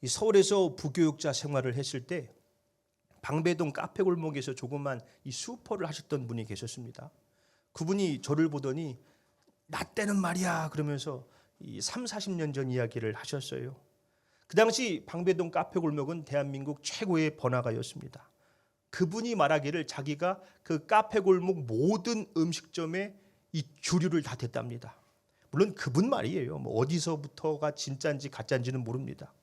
이 서울에서 부교육자 생활을 했을 때 방배동 카페 골목에서 조그만 이 슈퍼를 하셨던 분이 계셨습니다. 그분이 저를 보더니 나 때는 말이야 그러면서 이 3, 40년 전 이야기를 하셨어요. 그 당시 방배동 카페 골목은 대한민국 최고의 번화가였습니다. 그분이 말하기를 자기가 그 카페 골목 모든 음식점에 이 주류를 다 댔답니다. 물론 그분 말이에요. 뭐 어디서부터가 진짜인지 가짜인지는 모릅니다.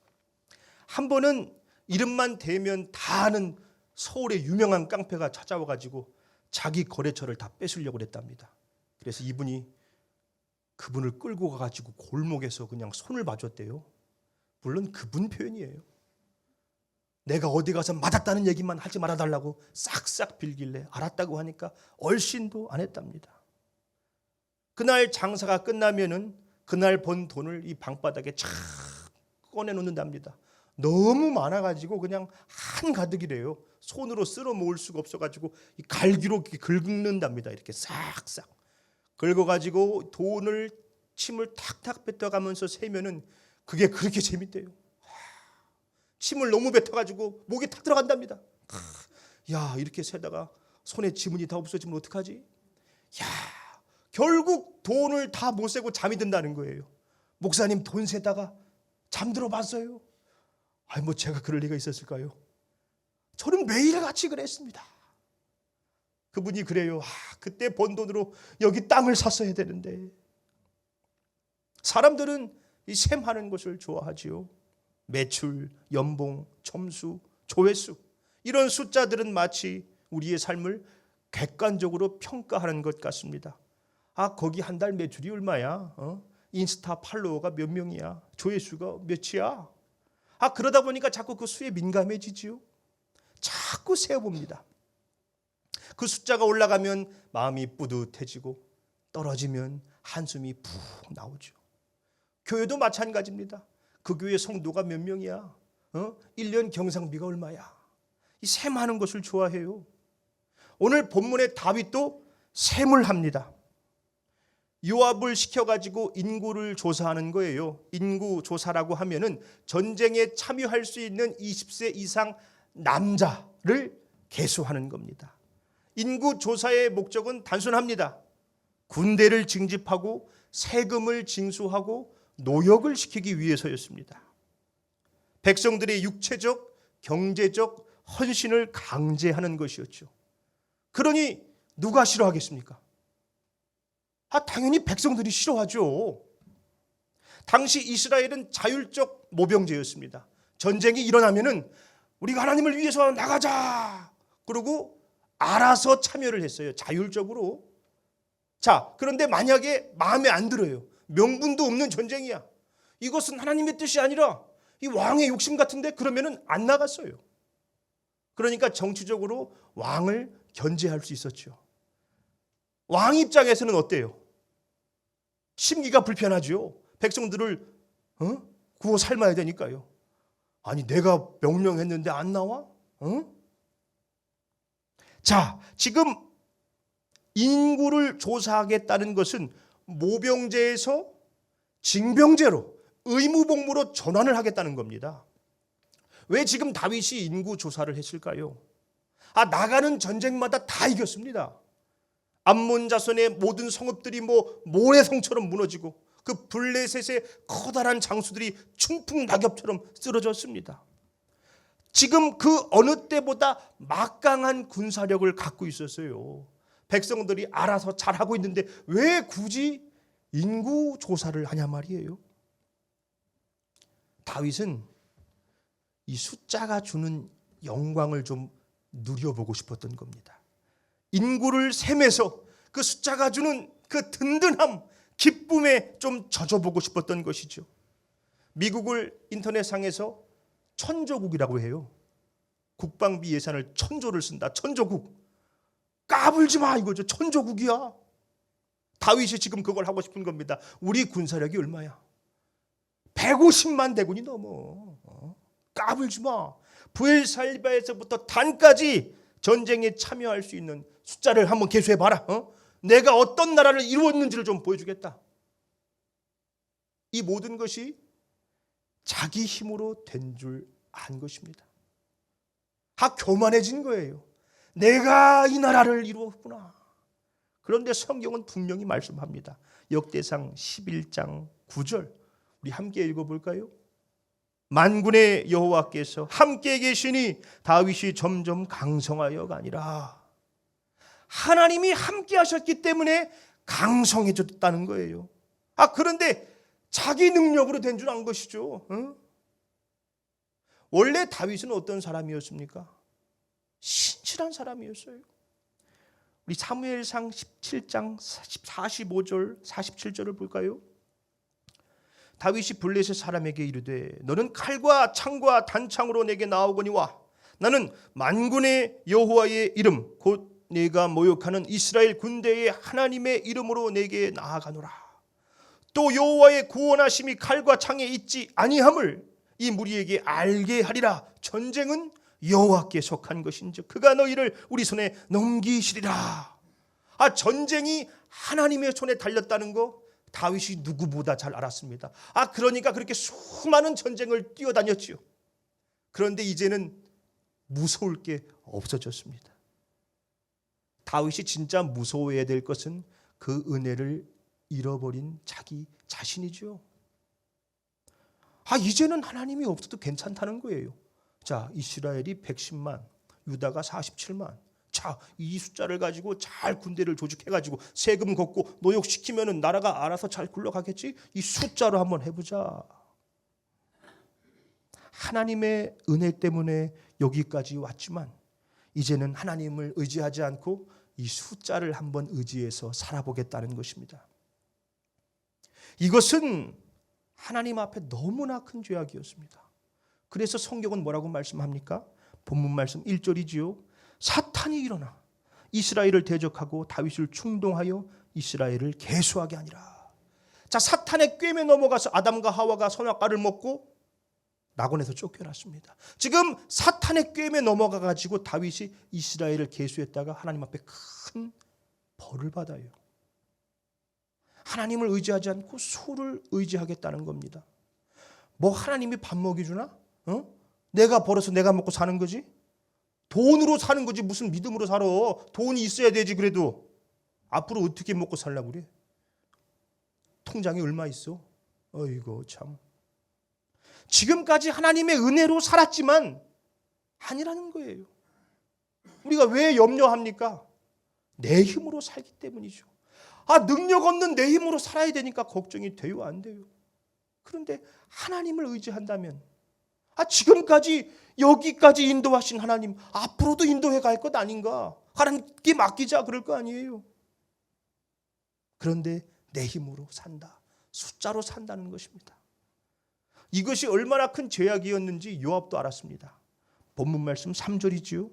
한 번은 이름만 대면 다 아는 서울의 유명한 깡패가 찾아와가지고 자기 거래처를 다 뺏으려고 했답니다. 그래서 이분이 그분을 끌고 가가지고 골목에서 그냥 손을 봐줬대요. 물론 그분 표현이에요. 내가 어디 가서 맞았다는 얘기만 하지 말아달라고 싹싹 빌길래 알았다고 하니까 얼씬도 안 했답니다. 그날 장사가 끝나면은 그날 번 돈을 이 방바닥에 쫙 꺼내놓는답니다. 너무 많아가지고 그냥 한가득이래요. 손으로 쓸어 모을 수가 없어가지고 이 갈기로 긁는답니다. 이렇게 싹싹 긁어가지고 돈을 침을 탁탁 뱉어가면서 세면은 그게 그렇게 재밌대요. 침을 너무 뱉어가지고 목에 탁 들어간답니다. 야, 이렇게 세다가 손에 지문이 다 없어지면 어떡하지? 야, 결국 돈을 다 못 세고 잠이 든다는 거예요. 목사님 돈 세다가 잠들어 봤어요. 아니 뭐 제가 그럴 리가 있었을까요? 저는 매일같이 그랬습니다. 그분이 그래요. 그때 번 돈으로 여기 땅을 샀어야 되는데. 사람들은 이 셈하는 것을 좋아하지요. 매출, 연봉, 점수, 조회수 이런 숫자들은 마치 우리의 삶을 객관적으로 평가하는 것 같습니다. 거기 한 달 매출이 얼마야? 인스타 팔로워가 몇 명이야? 조회수가 몇이야? 그러다 보니까 자꾸 그 수에 민감해지지요. 자꾸 세어봅니다. 그 숫자가 올라가면 마음이 뿌듯해지고 떨어지면 한숨이 푹 나오죠. 교회도 마찬가지입니다. 그 교회 성도가 몇 명이야? 1년 경상비가 얼마야? 이 셈하는 것을 좋아해요. 오늘 본문의 다윗도 셈을 합니다. 요압을 시켜가지고 인구를 조사하는 거예요. 인구 조사라고 하면은 전쟁에 참여할 수 있는 20세 이상 남자를 계수하는 겁니다. 인구 조사의 목적은 단순합니다. 군대를 징집하고 세금을 징수하고 노역을 시키기 위해서였습니다. 백성들의 육체적, 경제적 헌신을 강제하는 것이었죠. 그러니 누가 싫어하겠습니까? 당연히 백성들이 싫어하죠. 당시 이스라엘은 자율적 모병제였습니다. 전쟁이 일어나면은 우리가 하나님을 위해서 나가자. 그러고 알아서 참여를 했어요. 자율적으로. 자, 그런데 만약에 마음에 안 들어요. 명분도 없는 전쟁이야. 이것은 하나님의 뜻이 아니라 이 왕의 욕심 같은데 그러면은 안 나갔어요. 그러니까 정치적으로 왕을 견제할 수 있었죠. 왕 입장에서는 어때요? 심기가 불편하죠. 백성들을 구워 삶아야 되니까요. 아니 내가 명령했는데 안 나와? 자, 지금 인구를 조사하겠다는 것은 모병제에서 징병제로 의무복무로 전환을 하겠다는 겁니다. 왜 지금 다윗이 인구 조사를 했을까요? 나가는 전쟁마다 다 이겼습니다. 암몬 자손의 모든 성읍들이 모래성처럼 무너지고 그 블레셋의 커다란 장수들이 충풍 낙엽처럼 쓰러졌습니다. 지금 그 어느 때보다 막강한 군사력을 갖고 있었어요. 백성들이 알아서 잘하고 있는데 왜 굳이 인구 조사를 하냐 말이에요. 다윗은 이 숫자가 주는 영광을 좀 누려보고 싶었던 겁니다. 인구를 세면서 그 숫자가 주는 그 든든함, 기쁨에 좀 젖어보고 싶었던 것이죠. 미국을 인터넷상에서 천조국이라고 해요. 국방비 예산을 1,000조를 쓴다. 천조국. 까불지 마 이거죠. 천조국이야. 다윗이 지금 그걸 하고 싶은 겁니다. 우리 군사력이 얼마야? 150만 대군이 넘어. 까불지 마. 부엘살바에서부터 단까지 전쟁에 참여할 수 있는 숫자를 한번 계수해봐라. 내가 어떤 나라를 이루었는지를 좀 보여주겠다. 이 모든 것이 자기 힘으로 된 줄 안 것입니다. 교만해진 거예요. 내가 이 나라를 이루었구나. 그런데 성경은 분명히 말씀합니다. 역대상 11장 9절 우리 함께 읽어볼까요? 만군의 여호와께서 함께 계시니 다윗이 점점 강성하여가 아니라 하나님이 함께 하셨기 때문에 강성해졌다는 거예요. 그런데 자기 능력으로 된 줄 안 것이죠. 원래 다윗은 어떤 사람이었습니까? 신실한 사람이었어요. 우리 사무엘상 17장 45절 47절을 볼까요? 다윗이 블레셋 사람에게 이르되 너는 칼과 창과 단창으로 내게 나오거니와 나는 만군의 여호와의 이름 곧 네가 모욕하는 이스라엘 군대의 하나님의 이름으로 내게 나아가노라. 또 여호와의 구원하심이 칼과 창에 있지 아니함을 이 무리에게 알게 하리라. 전쟁은 여호와께 속한 것인즉 그가 너희를 우리 손에 넘기시리라. 전쟁이 하나님의 손에 달렸다는 거 다윗이 누구보다 잘 알았습니다. 그러니까 그렇게 수많은 전쟁을 뛰어다녔지요. 그런데 이제는 무서울 게 없어졌습니다. 다윗이 진짜 무서워해야 될 것은 그 은혜를 잃어버린 자기 자신이죠. 이제는 하나님이 없어도 괜찮다는 거예요. 자, 이스라엘이 110만, 유다가 47만. 자, 이 숫자를 가지고 잘 군대를 조직해가지고 세금 걷고 노역시키면은 나라가 알아서 잘 굴러가겠지? 이 숫자로 한번 해보자. 하나님의 은혜 때문에 여기까지 왔지만 이제는 하나님을 의지하지 않고 이 숫자를 한번 의지해서 살아보겠다는 것입니다. 이것은 하나님 앞에 너무나 큰 죄악이었습니다. 그래서 성경은 뭐라고 말씀합니까? 본문 말씀 1절이지요. 사탄이 일어나 이스라엘을 대적하고 다윗을 충동하여 이스라엘을 계수하게 하니라. 자, 사탄의 꾀에 넘어가서 아담과 하와가 선악과를 먹고 낙원에서 쫓겨났습니다. 지금 사탄의 꾀에 넘어가 가지고 다윗이 이스라엘을 계수했다가 하나님 앞에 큰 벌을 받아요. 하나님을 의지하지 않고 소를 의지하겠다는 겁니다. 뭐 하나님이 밥 먹여주나? 내가 벌어서 내가 먹고 사는 거지? 돈으로 사는 거지 무슨 믿음으로 살아. 돈이 있어야 되지. 그래도 앞으로 어떻게 먹고 살려고 그래? 통장에 얼마 있어? 어이구 참. 지금까지 하나님의 은혜로 살았지만 아니라는 거예요. 우리가 왜 염려합니까? 내 힘으로 살기 때문이죠. 능력 없는 내 힘으로 살아야 되니까 걱정이 돼요, 안 돼요? 그런데 하나님을 의지한다면 지금까지 여기까지 인도하신 하나님 앞으로도 인도해 갈 것 아닌가? 하나님께 맡기자 그럴 거 아니에요. 그런데 내 힘으로 산다. 숫자로 산다는 것입니다. 이것이 얼마나 큰 죄악이었는지 요압도 알았습니다. 본문 말씀 3절이지요.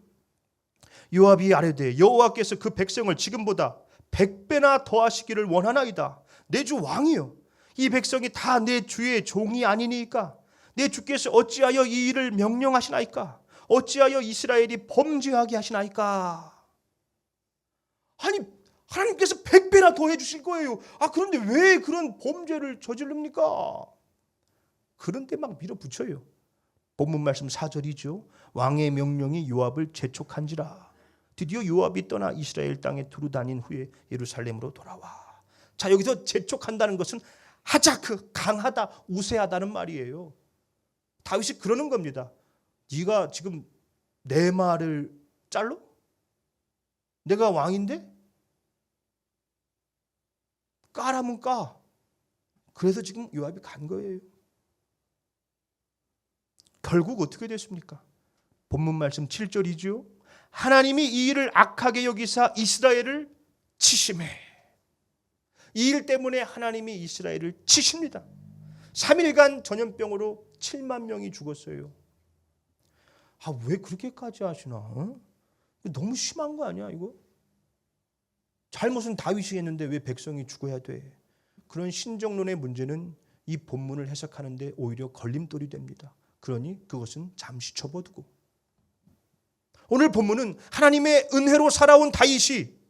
요압이 아뢰되 여호와께서 그 백성을 지금보다 100배나 더하시기를 원하나이다. 내 주 왕이여 이 백성이 다 내 주의 종이 아니니까 내 주께서 어찌하여 이 일을 명령하시나이까? 어찌하여 이스라엘이 범죄하게 하시나이까? 하나님께서 100배나 더 해주실 거예요. 그런데 왜 그런 범죄를 저지릅니까? 그런데 막 밀어붙여요. 본문 말씀 4절이죠. 왕의 명령이 요압을 재촉한지라. 드디어 요압이 떠나 이스라엘 땅에 두루 다닌 후에 예루살렘으로 돌아와. 자, 여기서 재촉한다는 것은 하자크, 강하다, 우세하다는 말이에요. 다윗이 그러는 겁니다. 네가 지금 내 말을 잘러? 내가 왕인데? 까라면 까. 그래서 지금 요압이 간 거예요. 결국 어떻게 됐습니까? 본문 말씀 7절이죠. 하나님이 이 일을 악하게 여기사 이스라엘을 치심해. 이 일 때문에 하나님이 이스라엘을 치십니다. 3일간 전염병으로 7만 명이 죽었어요. 왜 그렇게까지 하시나? 너무 심한 거 아니야 이거? 잘못은 다윗이 했는데 왜 백성이 죽어야 돼? 그런 신정론의 문제는 이 본문을 해석하는데 오히려 걸림돌이 됩니다. 그러니 그것은 잠시 접어두고 오늘 본문은 하나님의 은혜로 살아온 다윗이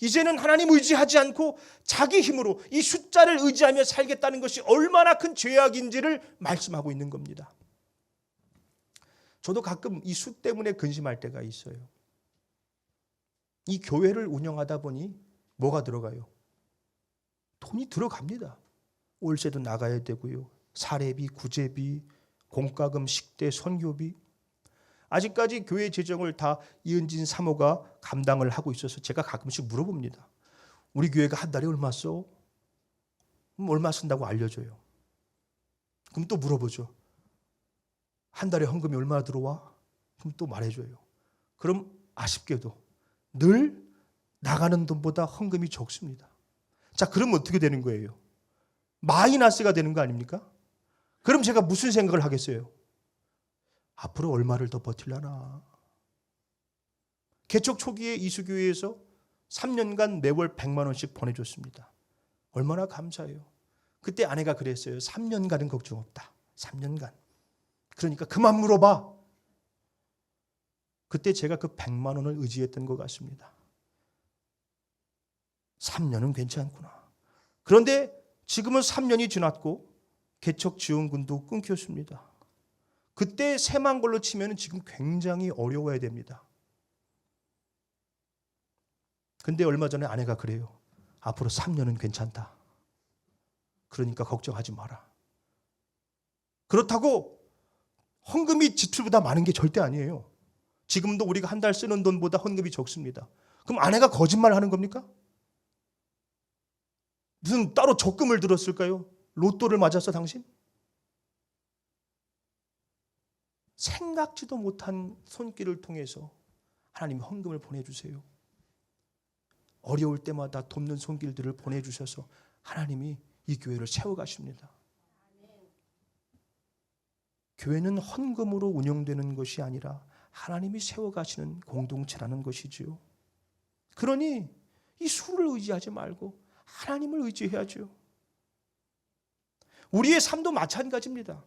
이제는 하나님 의지하지 않고 자기 힘으로 이 숫자를 의지하며 살겠다는 것이 얼마나 큰 죄악인지를 말씀하고 있는 겁니다. 저도 가끔 이 수 때문에 근심할 때가 있어요. 이 교회를 운영하다 보니 뭐가 들어가요? 돈이 들어갑니다. 월세도 나가야 되고요. 사례비, 구제비, 공과금, 식대, 선교비. 아직까지 교회 재정을 다 이은진 사모가 감당을 하고 있어서 제가 가끔씩 물어봅니다. 우리 교회가 한 달에 얼마 써? 그럼 얼마 쓴다고 알려줘요. 그럼 또 물어보죠. 한 달에 헌금이 얼마나 들어와? 그럼 또 말해줘요. 그럼 아쉽게도 늘 나가는 돈보다 헌금이 적습니다. 자, 그럼 어떻게 되는 거예요? 마이너스가 되는 거 아닙니까? 그럼 제가 무슨 생각을 하겠어요? 앞으로 얼마를 더 버틸라나. 개척 초기에 이수교회에서 3년간 매월 100만 원씩 보내줬습니다. 얼마나 감사해요. 그때 아내가 그랬어요. 3년간은 걱정 없다. 3년간. 그러니까 그만 물어봐. 그때 제가 그 100만 원을 의지했던 것 같습니다. 3년은 괜찮구나. 그런데 지금은 3년이 지났고 개척 지원금도 끊겼습니다. 그때 새만 걸로 치면 지금 굉장히 어려워야 됩니다. 근데 얼마 전에 아내가 그래요. 앞으로 3년은 괜찮다. 그러니까 걱정하지 마라. 그렇다고 헌금이 지출보다 많은 게 절대 아니에요. 지금도 우리가 한 달 쓰는 돈보다 헌금이 적습니다. 그럼 아내가 거짓말하는 겁니까? 무슨 따로 적금을 들었을까요? 로또를 맞았어 당신? 생각지도 못한 손길을 통해서 하나님이 헌금을 보내주세요. 어려울 때마다 돕는 손길들을 보내주셔서 하나님이 이 교회를 세워가십니다. 교회는 헌금으로 운영되는 것이 아니라 하나님이 세워가시는 공동체라는 것이지요. 그러니 이 수를 의지하지 말고 하나님을 의지해야죠. 우리의 삶도 마찬가지입니다.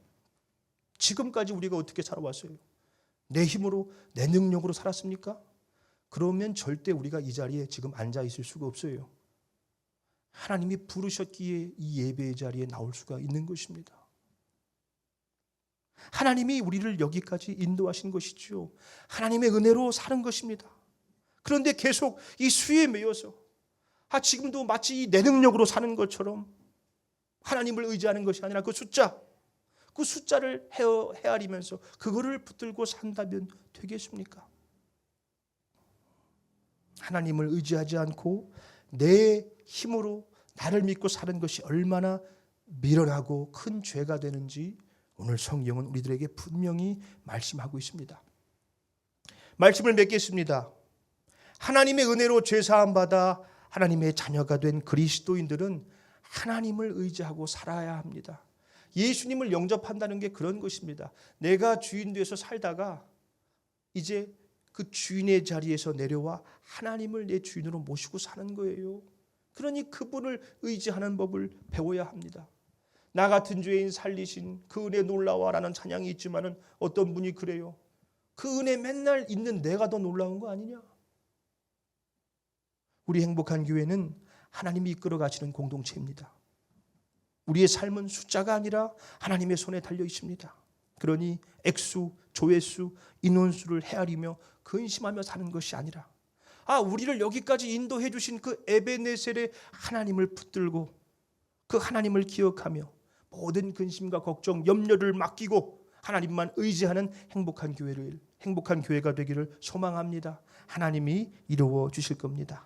지금까지 우리가 어떻게 살아왔어요? 내 힘으로, 내 능력으로 살았습니까? 그러면 절대 우리가 이 자리에 지금 앉아 있을 수가 없어요. 하나님이 부르셨기에 이 예배의 자리에 나올 수가 있는 것입니다. 하나님이 우리를 여기까지 인도하신 것이죠. 하나님의 은혜로 사는 것입니다. 그런데 계속 이 수에 매여서 지금도 마치 내 능력으로 사는 것처럼 하나님을 의지하는 것이 아니라 그 숫자를 헤아리면서 그거를 붙들고 산다면 되겠습니까? 하나님을 의지하지 않고 내 힘으로 나를 믿고 사는 것이 얼마나 미련하고 큰 죄가 되는지 오늘 성경은 우리들에게 분명히 말씀하고 있습니다. 말씀을 맺겠습니다. 하나님의 은혜로 죄사함 받아 하나님의 자녀가 된 그리스도인들은 하나님을 의지하고 살아야 합니다. 예수님을 영접한다는 게 그런 것입니다. 내가 주인 돼서 살다가 이제 그 주인의 자리에서 내려와 하나님을 내 주인으로 모시고 사는 거예요. 그러니 그분을 의지하는 법을 배워야 합니다. 나 같은 죄인 살리신 그 은혜 놀라워라는 찬양이 있지만은 어떤 분이 그래요. 그 은혜 맨날 있는 내가 더 놀라운 거 아니냐? 우리 행복한 교회는 하나님이 이끌어 가시는 공동체입니다. 우리의 삶은 숫자가 아니라 하나님의 손에 달려 있습니다. 그러니 액수, 조회수, 인원수를 헤아리며 근심하며 사는 것이 아니라 우리를 여기까지 인도해 주신 그 에베네셀의 하나님을 붙들고 그 하나님을 기억하며 모든 근심과 걱정, 염려를 맡기고 하나님만 의지하는 행복한 교회가 되기를 소망합니다. 하나님이 이루어 주실 겁니다.